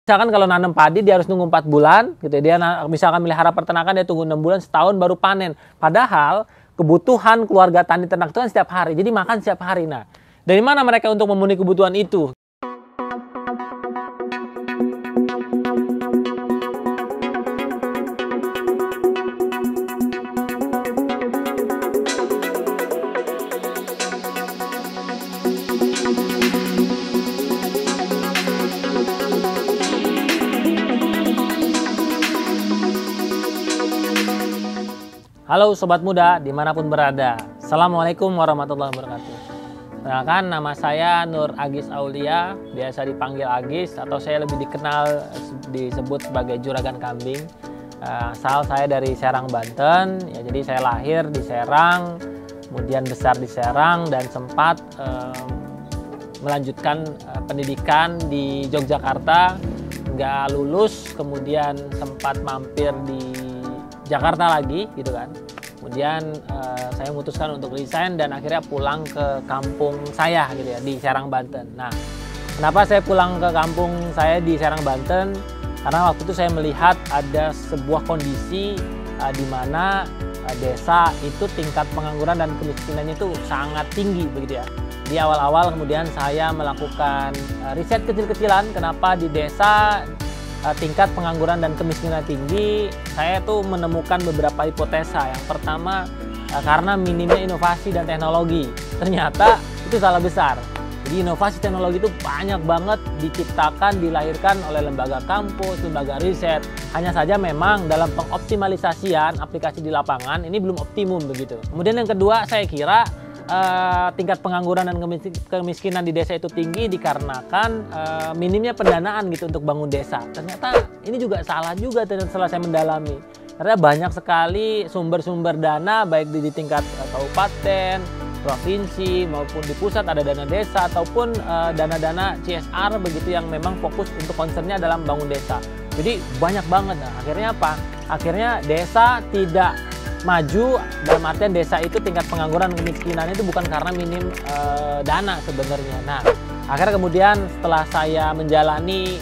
Misalkan kalau nanam padi dia harus nunggu 4 bulan gitu ya. Dia misalkan melihara peternakan dia tunggu 6 bulan, setahun baru panen. Padahal kebutuhan keluarga tani ternak itu kan setiap hari. Jadi makan setiap hari. Nah, dari mana mereka untuk memenuhi kebutuhan itu? Halo Sobat Muda, dimanapun berada. Assalamualaikum warahmatullahi wabarakatuh. Perkenalkan, nama saya Nur Agis Aulia, biasa dipanggil Agis, atau saya lebih dikenal disebut sebagai Juragan Kambing. Asal saya dari Serang, Banten. Ya, jadi saya lahir di Serang, kemudian besar di Serang, dan sempat melanjutkan pendidikan di Yogyakarta, nggak lulus, kemudian sempat mampir di Jakarta lagi gitu kan. Kemudian saya memutuskan untuk resign dan akhirnya pulang ke kampung saya gitu ya, di Serang, Banten. Nah, kenapa saya pulang ke kampung saya di Serang, Banten? Karena waktu itu saya melihat ada sebuah kondisi di mana desa itu tingkat pengangguran dan kemiskinannya itu sangat tinggi begitu ya. Di awal-awal kemudian saya melakukan riset kecil-kecilan kenapa di desa tingkat pengangguran dan kemiskinan tinggi. Saya tuh menemukan beberapa hipotesa. Yang pertama, karena minimnya inovasi dan teknologi. Ternyata itu salah besar. Jadi inovasi teknologi itu banyak banget diciptakan, dilahirkan oleh lembaga kampus, lembaga riset. Hanya saja memang dalam pengoptimalisasian aplikasi di lapangan ini belum optimum begitu. Kemudian yang kedua, saya kira tingkat pengangguran dan kemiskinan di desa itu tinggi dikarenakan minimnya pendanaan gitu untuk bangun desa. Ternyata ini juga salah juga setelah saya mendalami. Karena banyak sekali sumber-sumber dana baik di tingkat kabupaten, provinsi maupun di pusat ada dana desa ataupun dana-dana CSR begitu yang memang fokus untuk concernnya dalam bangun desa. Jadi banyak banget. Nah, akhirnya apa? Akhirnya desa tidak maju, dalam artian desa itu tingkat pengangguran dan kemiskinan itu bukan karena minim dana sebenarnya. Nah, akhirnya kemudian setelah saya menjalani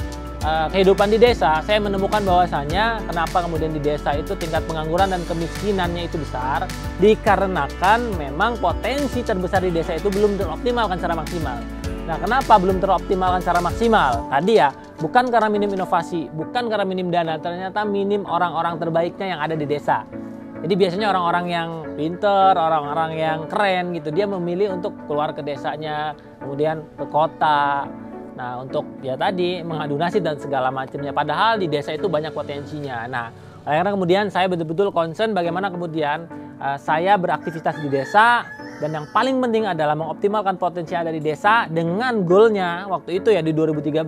kehidupan di desa, saya menemukan bahwasanya kenapa kemudian di desa itu tingkat pengangguran dan kemiskinannya itu besar, dikarenakan memang potensi terbesar di desa itu belum teroptimalkan secara maksimal. Nah, kenapa belum teroptimalkan secara maksimal? Tadi ya, bukan karena minim inovasi, bukan karena minim dana, ternyata minim orang-orang terbaiknya yang ada di desa. Jadi biasanya orang-orang yang pinter, orang-orang yang keren gitu, dia memilih untuk keluar ke desanya, kemudian ke kota. Nah, untuk ya tadi mengadu nasib dan segala macamnya. Padahal di desa itu banyak potensinya. Nah, akhirnya kemudian saya betul-betul concern bagaimana kemudian saya beraktivitas di desa. Dan yang paling penting adalah mengoptimalkan potensi yang ada di desa dengan goalnya waktu itu ya di 2013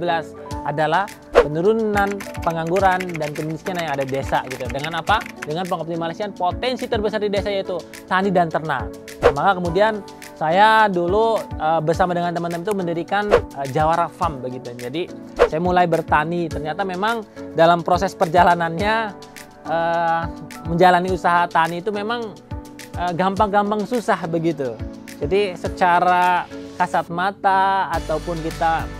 adalah penurunan pengangguran dan kemiskinan yang ada di desa gitu. Dengan apa? Dengan pengoptimalisasian potensi terbesar di desa yaitu tani dan ternak. Nah, maka kemudian saya dulu bersama dengan teman-teman itu mendirikan Jawara Farm begitu. Jadi saya mulai bertani. Ternyata memang dalam proses perjalanannya menjalani usaha tani itu memang gampang-gampang susah begitu. Jadi secara kasat mata ataupun kita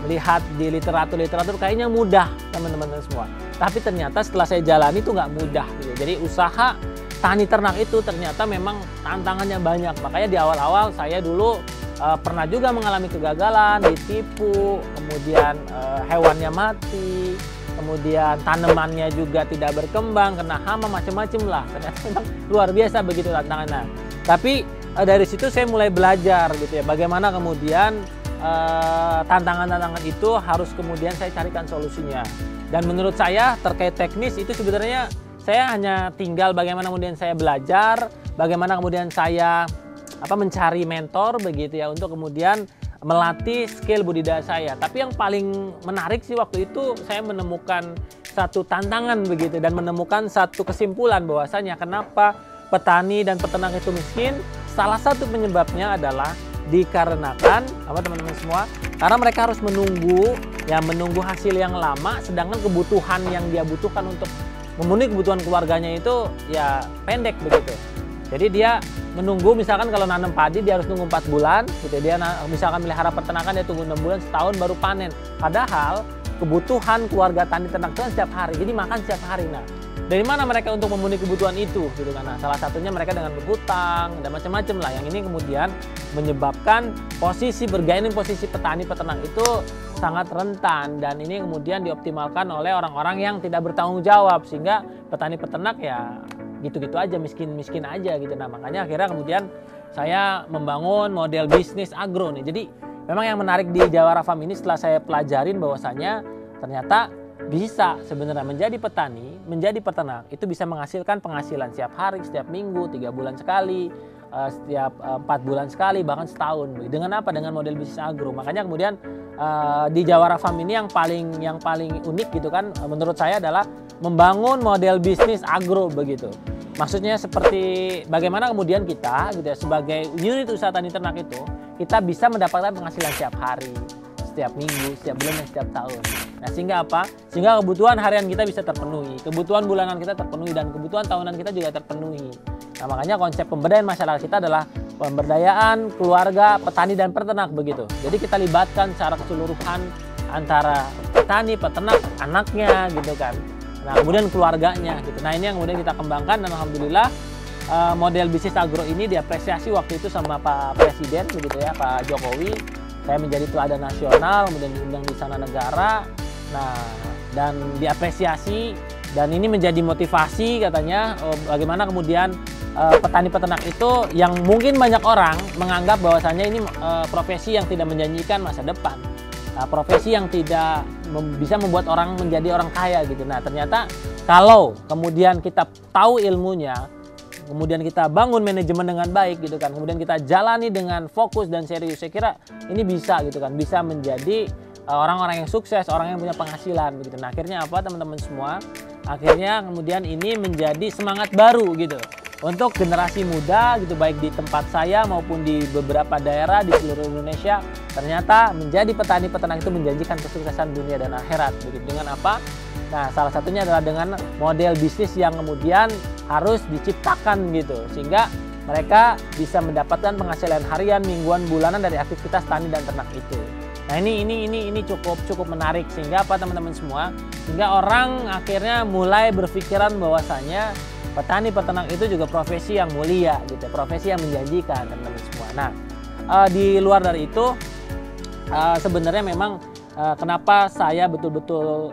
melihat di literatur kayaknya mudah teman-teman semua. Tapi ternyata setelah saya jalani itu nggak mudah gitu. Jadi usaha tani ternak itu ternyata memang tantangannya banyak. Makanya di awal-awal saya dulu pernah juga mengalami kegagalan, ditipu, kemudian hewannya mati, kemudian tanamannya juga tidak berkembang, kena hama, macam-macam lah. Ternyata memang luar biasa begitu tantangannya. Tapi dari situ saya mulai belajar gitu ya, bagaimana kemudian tantangan-tantangan itu harus kemudian saya carikan solusinya. Dan menurut saya terkait teknis itu sebenarnya saya hanya tinggal bagaimana kemudian saya belajar, bagaimana kemudian saya mencari mentor begitu ya untuk kemudian melatih skill budidaya saya. Tapi yang paling menarik sih waktu itu saya menemukan satu tantangan begitu dan menemukan satu kesimpulan bahwasanya kenapa petani dan peternak itu miskin. Salah satu penyebabnya adalah dikarenakan apa teman-teman semua? Karena mereka harus menunggu hasil yang lama, sedangkan kebutuhan yang dia butuhkan untuk memenuhi kebutuhan keluarganya itu ya pendek begitu. Jadi dia menunggu, misalkan kalau nanam padi dia harus nunggu 4 bulan gitu. Dia misalkan melihara peternakan dia tunggu 6 bulan, setahun baru panen. Padahal kebutuhan keluarga tani ternak itu kan setiap hari, jadi makan setiap hari. Nah, dari mana mereka untuk memenuhi kebutuhan itu gitu kan? Nah, salah satunya mereka dengan berhutang dan macam-macam lah. Yang ini kemudian menyebabkan bergaining posisi petani peternak itu sangat rentan, dan ini kemudian dioptimalkan oleh orang-orang yang tidak bertanggung jawab, sehingga petani peternak ya gitu-gitu aja, miskin-miskin aja gitu. Nah, makanya akhirnya kemudian saya membangun model bisnis agro nih. Jadi memang yang menarik di Jawara Farm ini setelah saya pelajarin bahwasanya ternyata bisa sebenarnya menjadi petani, menjadi peternak itu bisa menghasilkan penghasilan setiap hari, setiap minggu, 3 bulan sekali, setiap 4 bulan sekali, bahkan setahun. Dengan apa? Dengan model bisnis agro. Makanya kemudian di Jawara Farm ini yang paling unik gitu kan menurut saya adalah membangun model bisnis agro begitu. Maksudnya seperti bagaimana kemudian kita gitu ya, sebagai unit usaha tani ternak itu kita bisa mendapatkan penghasilan setiap hari, setiap minggu, setiap bulan, dan setiap tahun. Nah, sehingga apa? Sehingga kebutuhan harian kita bisa terpenuhi, kebutuhan bulanan kita terpenuhi, dan kebutuhan tahunan kita juga terpenuhi. Nah, makanya konsep pemberdayaan masyarakat kita adalah pemberdayaan keluarga, petani, dan peternak begitu. Jadi kita libatkan secara keseluruhan antara petani, peternak, anaknya gitu kan. Nah, kemudian keluarganya gitu. Nah, ini yang kemudian kita kembangkan, dan alhamdulillah model bisnis agro ini diapresiasi waktu itu sama Pak Presiden begitu ya, Pak Jokowi. Saya menjadi teladan nasional, kemudian diundang di Istana Negara. Nah, dan diapresiasi, dan ini menjadi motivasi katanya bagaimana kemudian petani peternak itu yang mungkin banyak orang menganggap bahwasannya ini profesi yang tidak menjanjikan masa depan. Profesi yang tidak bisa membuat orang menjadi orang kaya gitu. Nah, ternyata kalau kemudian kita tahu ilmunya, kemudian kita bangun manajemen dengan baik gitu kan, kemudian kita jalani dengan fokus dan serius, saya kira ini bisa gitu kan, bisa menjadi orang-orang yang sukses, orang yang punya penghasilan begitu. Nah, akhirnya apa teman-teman semua? Akhirnya kemudian ini menjadi semangat baru gitu untuk generasi muda gitu, baik di tempat saya maupun di beberapa daerah di seluruh Indonesia. Ternyata menjadi petani peternak itu menjanjikan kesuksesan dunia dan akhirat begitu. Dengan apa? Nah, salah satunya adalah dengan model bisnis yang kemudian harus diciptakan gitu, sehingga mereka bisa mendapatkan penghasilan harian, mingguan, bulanan dari aktivitas tani dan ternak itu. Nah, ini cukup menarik, sehingga apa teman-teman semua? Sehingga orang akhirnya mulai berpikiran bahwasanya petani peternak itu juga profesi yang mulia gitu, profesi yang menjanjikan teman-teman semua. Nah, di luar dari itu sebenarnya memang kenapa saya betul-betul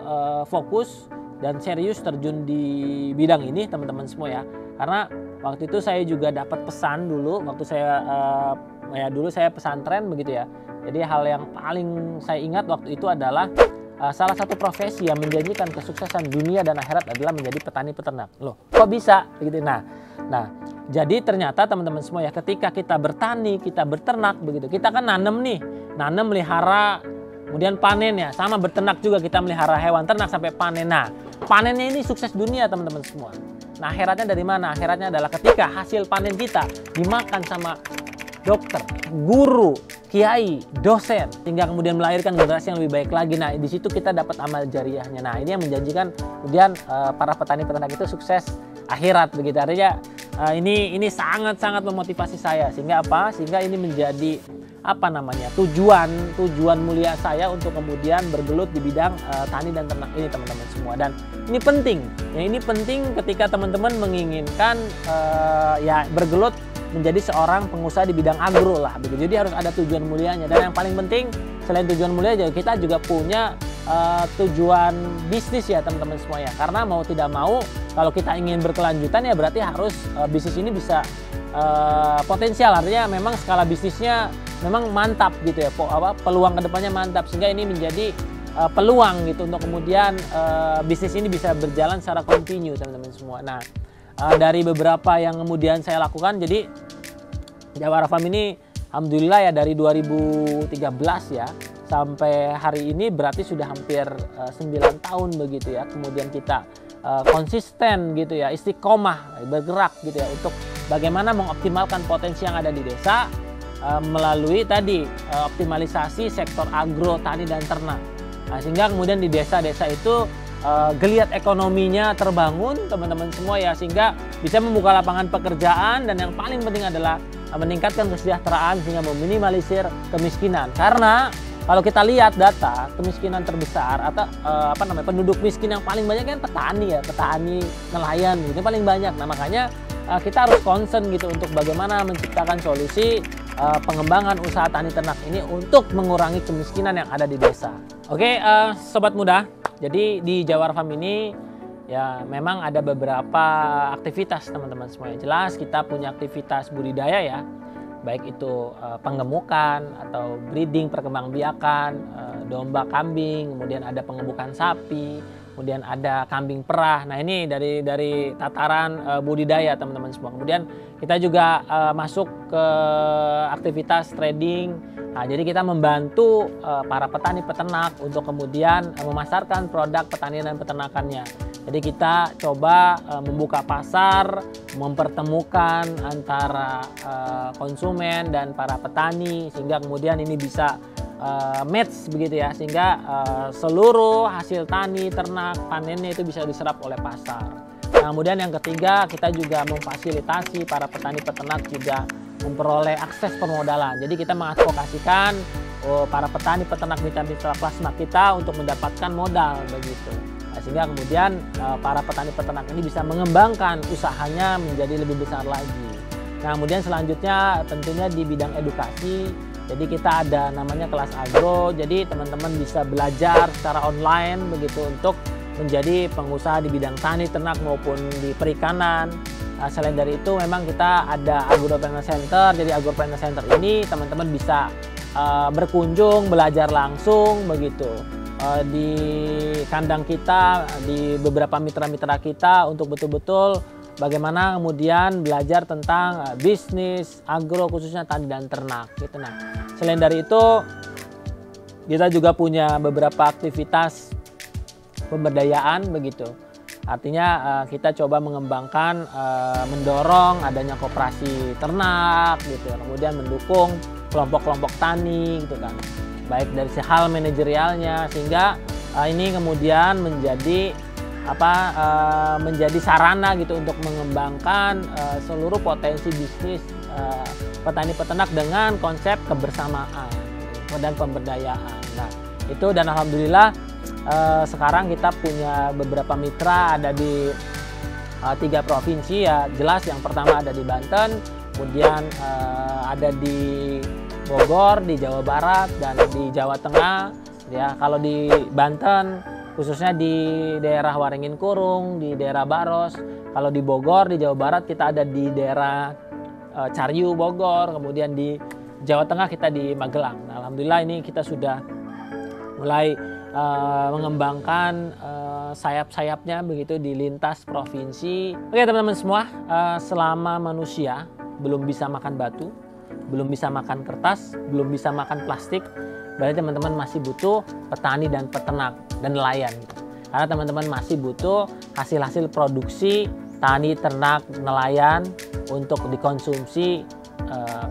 fokus dan serius terjun di bidang ini teman-teman semua ya, karena waktu itu saya juga dapat pesan dulu waktu saya dulu saya pesantren begitu ya. Jadi hal yang paling saya ingat waktu itu adalah salah satu profesi yang menjanjikan kesuksesan dunia dan akhirat adalah menjadi petani peternak. Loh, kok bisa begitu? Nah, jadi ternyata teman-teman semua ya, ketika kita bertani, kita berternak begitu, kita kan nanam melihara, kemudian panen ya, sama berternak juga, kita melihara hewan ternak sampai panen. Nah, panennya ini sukses dunia teman-teman semua. Nah, akhiratnya dari mana? Akhiratnya adalah ketika hasil panen kita dimakan sama dokter, guru, kiai, dosen, hingga kemudian melahirkan generasi yang lebih baik lagi. Nah, di situ kita dapat amal jariahnya. Nah, ini yang menjanjikan kemudian para petani peternak itu sukses akhirat begitu. Artinya ini sangat-sangat memotivasi saya, sehingga apa? Sehingga ini menjadi tujuan mulia saya untuk kemudian bergelut di bidang tani dan ternak ini teman-teman semua. Dan ini penting. Ya, ini penting ketika teman-teman menginginkan bergelut menjadi seorang pengusaha di bidang agro lah begitu. Jadi harus ada tujuan mulianya, dan yang paling penting selain tujuan mulia kita juga punya tujuan bisnis ya teman-teman semuanya. Karena mau tidak mau kalau kita ingin berkelanjutan ya berarti harus bisnis ini bisa potensial, artinya memang skala bisnisnya memang mantap gitu ya, peluang kedepannya mantap, sehingga ini menjadi peluang gitu untuk kemudian bisnis ini bisa berjalan secara kontinu teman-teman semua. Nah, dari beberapa yang kemudian saya lakukan, jadi Jawara Farm ini alhamdulillah ya dari 2013 ya sampai hari ini berarti sudah hampir 9 tahun begitu ya. Kemudian kita konsisten gitu ya, istiqomah bergerak gitu ya untuk bagaimana mengoptimalkan potensi yang ada di desa melalui tadi optimalisasi sektor agro, tani dan ternak. Nah, sehingga kemudian di desa-desa itu geliat ekonominya terbangun teman-teman semua ya, sehingga bisa membuka lapangan pekerjaan, dan yang paling penting adalah meningkatkan kesejahteraan sehingga meminimalisir kemiskinan. Karena kalau kita lihat data kemiskinan terbesar atau penduduk miskin yang paling banyak kan petani ya, petani, nelayan ini paling banyak. Nah makanya kita harus concern gitu untuk bagaimana menciptakan solusi pengembangan usaha tani ternak ini untuk mengurangi kemiskinan yang ada di desa. Oke, sobat muda, jadi di Jawar Farm ini ya memang ada beberapa aktivitas teman-teman semua. Jelas kita punya aktivitas budidaya ya, baik itu penggemukan atau breeding, perkembangbiakan domba, kambing, kemudian ada pengemukan sapi, kemudian ada kambing perah. Nah ini dari tataran budidaya teman-teman semua. Kemudian kita juga masuk ke aktivitas trading. Nah, jadi kita membantu para petani peternak untuk kemudian memasarkan produk pertanian dan peternakannya. Jadi kita coba membuka pasar, mempertemukan antara konsumen dan para petani sehingga kemudian ini bisa match begitu ya, sehingga seluruh hasil tani ternak panennya itu bisa diserap oleh pasar. Nah, kemudian yang ketiga, kita juga memfasilitasi para petani peternak juga memperoleh akses permodalan. Jadi kita mengadvokasikan para petani peternak mitra plasma kita untuk mendapatkan modal begitu. Nah, sehingga kemudian para petani peternak ini bisa mengembangkan usahanya menjadi lebih besar lagi. Nah, kemudian selanjutnya tentunya di bidang edukasi. Jadi kita ada namanya kelas agro. Jadi teman-teman bisa belajar secara online begitu untuk menjadi pengusaha di bidang tani, ternak maupun di perikanan. Nah, selain dari itu memang kita ada Agropreneur Center. Jadi Agropreneur Center ini teman-teman bisa berkunjung, belajar langsung begitu di kandang kita, di beberapa mitra-mitra kita untuk betul-betul bagaimana kemudian belajar tentang bisnis agro khususnya tani dan ternak gitu. Nah, selain dari itu kita juga punya beberapa aktivitas pemberdayaan begitu. Artinya kita coba mengembangkan, mendorong adanya koperasi ternak gitu, kemudian mendukung kelompok-kelompok tani gitu kan, baik dari hal manajerialnya, sehingga ini kemudian menjadi menjadi sarana gitu untuk mengembangkan seluruh potensi bisnis petani peternak dengan konsep kebersamaan dan pemberdayaan. Nah itu, dan alhamdulillah sekarang kita punya beberapa mitra ada di 3 provinsi ya. Jelas yang pertama ada di Banten, kemudian ada di Bogor, di Jawa Barat, dan di Jawa Tengah ya. Kalau di Banten khususnya di daerah Waringin Kurung, di daerah Baros. Kalau di Bogor, di Jawa Barat kita ada di daerah Cariu Bogor, kemudian di Jawa Tengah kita di Magelang. Nah, alhamdulillah ini kita sudah mulai mengembangkan sayap-sayapnya begitu di lintas provinsi. Oke teman-teman semua, selama manusia belum bisa makan batu, belum bisa makan kertas, belum bisa makan plastik, berarti teman-teman masih butuh petani dan peternak dan nelayan gitu. Karena teman-teman masih butuh hasil-hasil produksi tani, ternak, nelayan untuk dikonsumsi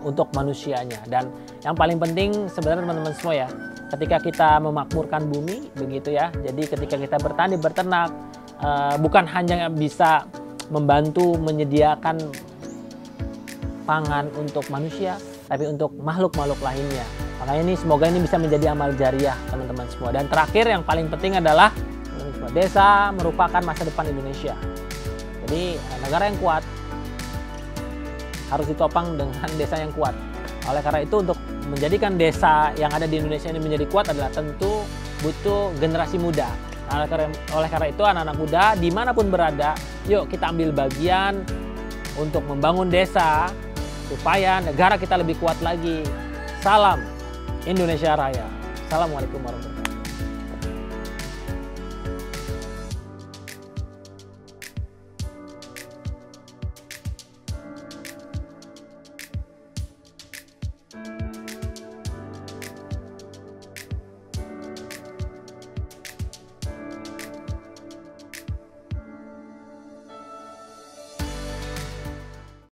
untuk manusianya. Dan yang paling penting sebenarnya teman-teman semua ya, ketika kita memakmurkan bumi begitu ya, jadi ketika kita bertani berternak bukan hanya bisa membantu menyediakan pangan untuk manusia, tapi untuk makhluk-makhluk lainnya. Makanya ini semoga ini bisa menjadi amal jariah teman-teman semua. Dan terakhir yang paling penting adalah desa merupakan masa depan Indonesia. Jadi negara yang kuat harus ditopang dengan desa yang kuat. Oleh karena itu untuk menjadikan desa yang ada di Indonesia ini menjadi kuat adalah tentu butuh generasi muda. Oleh karena itu anak-anak muda dimanapun berada, yuk kita ambil bagian untuk membangun desa supaya negara kita lebih kuat lagi. Salam Indonesia Raya. Assalamualaikum warahmatullahi wabarakatuh.